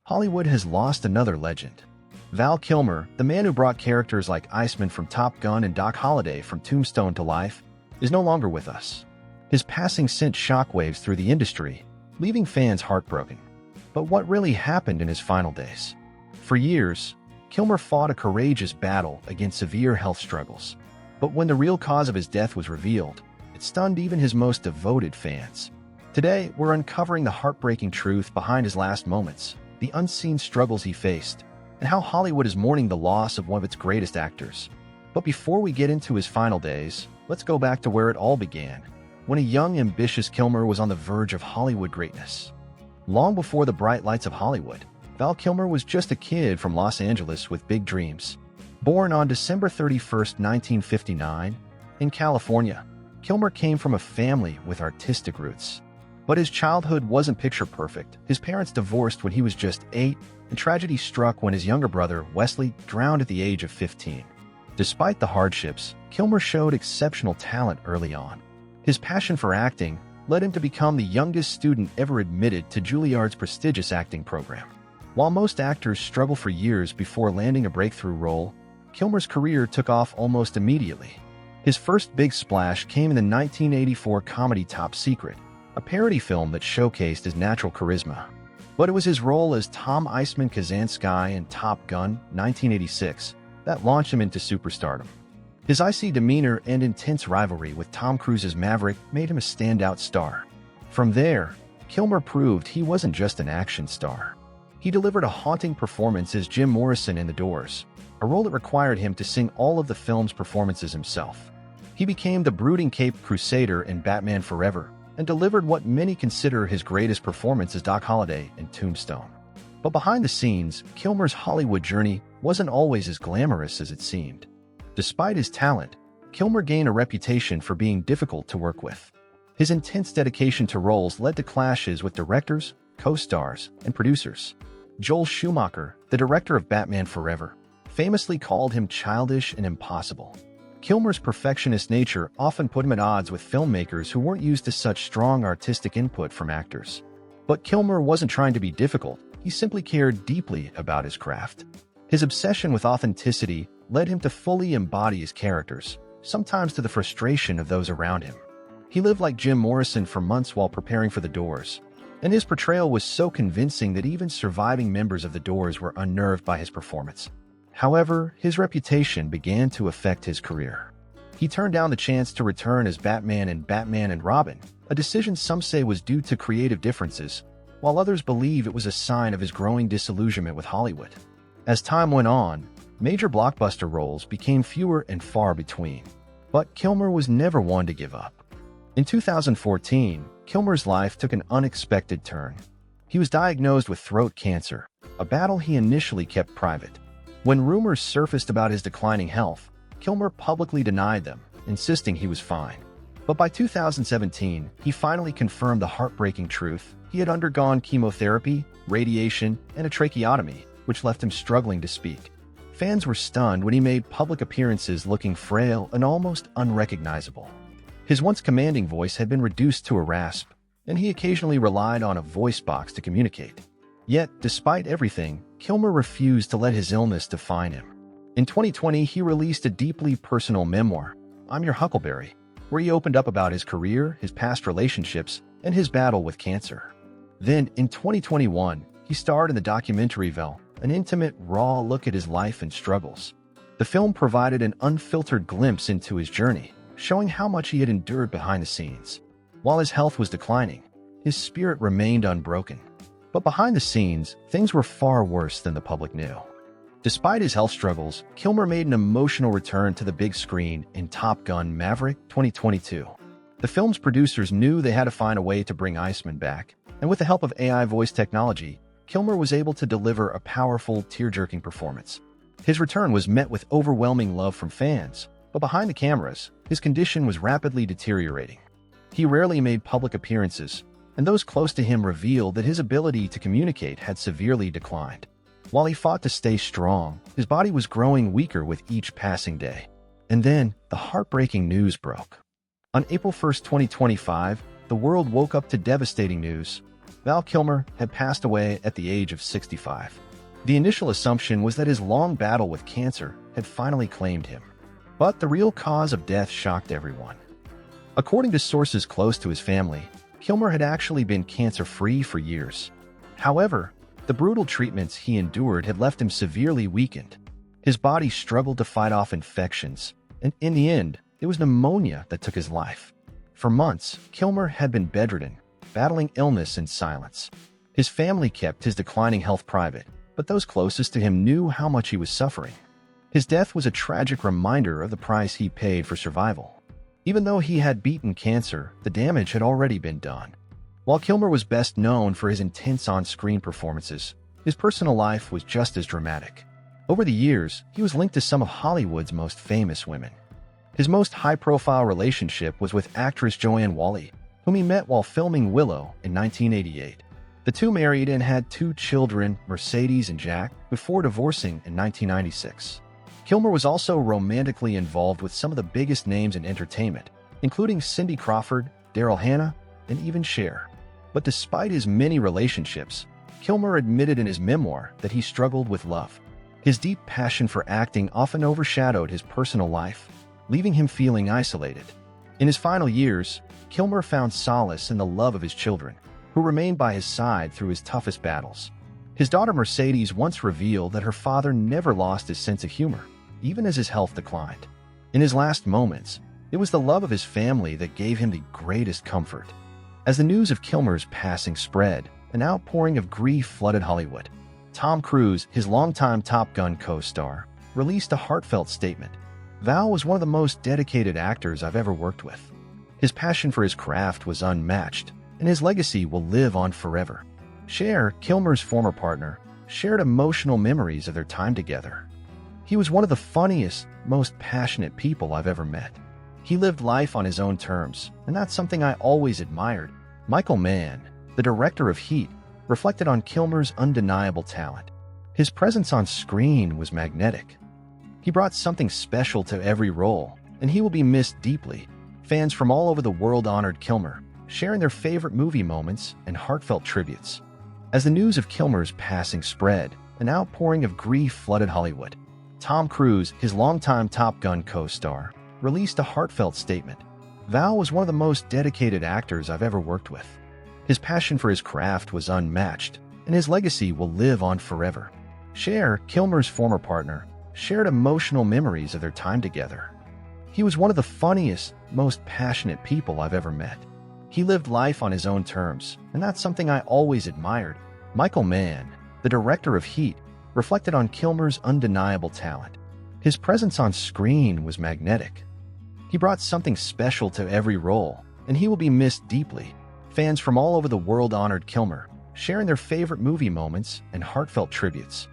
Hollywood has lost another legend. Val Kilmer, the man who brought characters like Iceman from Top Gun and Doc Holliday from Tombstone to life, is no longer with us. His passing sent shockwaves through the industry, leaving fans heartbroken. But what really happened in his final days? For years, Kilmer fought a courageous battle against severe health struggles. But when the real cause of his death was revealed, it stunned even his most devoted fans. Today, we're uncovering the heartbreaking truth behind his last moments, the unseen struggles he faced, and how Hollywood is mourning the loss of one of its greatest actors. But before we get into his final days, let's go back to where it all began, when a young, ambitious Kilmer was on the verge of Hollywood greatness. Long before the bright lights of Hollywood, Val Kilmer was just a kid from Los Angeles with big dreams. Born on December 31, 1959, in California, Kilmer came from a family with artistic roots. But his childhood wasn't picture perfect. His parents divorced when he was just 8, and tragedy struck when his younger brother, Wesley, drowned at the age of 15. Despite the hardships, Kilmer showed exceptional talent early on. His passion for acting led him to become the youngest student ever admitted to Juilliard's prestigious acting program. While most actors struggle for years before landing a breakthrough role, Kilmer's career took off almost immediately. His first big splash came in the 1984 comedy Top Secret, a parody film that showcased his natural charisma. But it was his role as Tom Iceman Kazansky in Top Gun 1986 that launched him into superstardom. His icy demeanor and intense rivalry with Tom Cruise's Maverick made him a standout star. From there, Kilmer proved he wasn't just an action star. He delivered a haunting performance as Jim Morrison in The Doors, a role that required him to sing all of the film's performances himself. He became the brooding Caped Crusader in Batman Forever, and delivered what many consider his greatest performance as Doc Holliday in Tombstone. But behind the scenes, Kilmer's Hollywood journey wasn't always as glamorous as it seemed. Despite his talent, Kilmer gained a reputation for being difficult to work with. His intense dedication to roles led to clashes with directors, co-stars, and producers. Joel Schumacher, the director of Batman Forever, famously called him childish and impossible. Kilmer's perfectionist nature often put him at odds with filmmakers who weren't used to such strong artistic input from actors. But Kilmer wasn't trying to be difficult, he simply cared deeply about his craft. His obsession with authenticity led him to fully embody his characters, sometimes to the frustration of those around him. He lived like Jim Morrison for months while preparing for The Doors, and his portrayal was so convincing that even surviving members of The Doors were unnerved by his performance. However, his reputation began to affect his career. He turned down the chance to return as Batman in Batman and Robin, a decision some say was due to creative differences, while others believe it was a sign of his growing disillusionment with Hollywood. As time went on, major blockbuster roles became fewer and far between. But Kilmer was never one to give up. In 2014, Kilmer's life took an unexpected turn. He was diagnosed with throat cancer, a battle he initially kept private. When rumors surfaced about his declining health, Kilmer publicly denied them, insisting he was fine. But by 2017, he finally confirmed the heartbreaking truth. He had undergone chemotherapy, radiation, and a tracheotomy, which left him struggling to speak. Fans were stunned when he made public appearances looking frail and almost unrecognizable. His once commanding voice had been reduced to a rasp, and he occasionally relied on a voice box to communicate. Yet, despite everything, Kilmer refused to let his illness define him. In 2020, he released a deeply personal memoir, I'm Your Huckleberry, where he opened up about his career, his past relationships, and his battle with cancer. Then, in 2021, he starred in the documentary Val, an intimate, raw look at his life and struggles. The film provided an unfiltered glimpse into his journey, showing how much he had endured behind the scenes. While his health was declining, his spirit remained unbroken. But behind the scenes, things were far worse than the public knew. Despite his health struggles, Kilmer made an emotional return to the big screen in Top Gun Maverick 2022. The film's producers knew they had to find a way to bring Iceman back, and with the help of AI voice technology, Kilmer was able to deliver a powerful, tear-jerking performance. His return was met with overwhelming love from fans, but behind the cameras, his condition was rapidly deteriorating. He rarely made public appearances, and those close to him revealed that his ability to communicate had severely declined. While he fought to stay strong, his body was growing weaker with each passing day. And then, the heartbreaking news broke. On April 1, 2025, the world woke up to devastating news. Val Kilmer had passed away at the age of 65. The initial assumption was that his long battle with cancer had finally claimed him. But the real cause of death shocked everyone. According to sources close to his family, Kilmer had actually been cancer-free for years. However, the brutal treatments he endured had left him severely weakened. His body struggled to fight off infections, and in the end, it was pneumonia that took his life. For months, Kilmer had been bedridden, battling illness in silence. His family kept his declining health private, but those closest to him knew how much he was suffering. His death was a tragic reminder of the price he paid for survival. Even though he had beaten cancer, the damage had already been done. While Kilmer was best known for his intense on-screen performances, his personal life was just as dramatic. Over the years, he was linked to some of Hollywood's most famous women. His most high-profile relationship was with actress Joanne Whalley, whom he met while filming Willow in 1988. The two married and had 2 children, Mercedes and Jack, before divorcing in 1996. Kilmer was also romantically involved with some of the biggest names in entertainment, including Cindy Crawford, Daryl Hannah, and even Cher. But despite his many relationships, Kilmer admitted in his memoir that he struggled with love. His deep passion for acting often overshadowed his personal life, leaving him feeling isolated. In his final years, Kilmer found solace in the love of his children, who remained by his side through his toughest battles. His daughter Mercedes once revealed that her father never lost his sense of humor, even as his health declined. In his last moments, it was the love of his family that gave him the greatest comfort. As the news of Kilmer's passing spread, an outpouring of grief flooded Hollywood. Tom Cruise, his longtime Top Gun co-star, released a heartfelt statement. "Val was one of the most dedicated actors I've ever worked with. His passion for his craft was unmatched, and his legacy will live on forever." Cher, Kilmer's former partner, shared emotional memories of their time together. "He was one of the funniest, most passionate people I've ever met. He lived life on his own terms, and that's something I always admired." Michael Mann, the director of Heat, reflected on Kilmer's undeniable talent. "His presence on screen was magnetic. He brought something special to every role, and he will be missed deeply." Fans from all over the world honored Kilmer, sharing their favorite movie moments and heartfelt tributes. As the news of Kilmer's passing spread, an outpouring of grief flooded Hollywood. Tom Cruise, his longtime Top Gun co-star, released a heartfelt statement. "Val was one of the most dedicated actors I've ever worked with. His passion for his craft was unmatched, and his legacy will live on forever." Cher, Kilmer's former partner, shared emotional memories of their time together. "He was one of the funniest, most passionate people I've ever met. He lived life on his own terms, and that's something I always admired." Michael Mann, the director of Heat, reflected on Kilmer's undeniable talent. "His presence on screen was magnetic. He brought something special to every role, and he will be missed deeply." Fans from all over the world honored Kilmer, sharing their favorite movie moments and heartfelt tributes.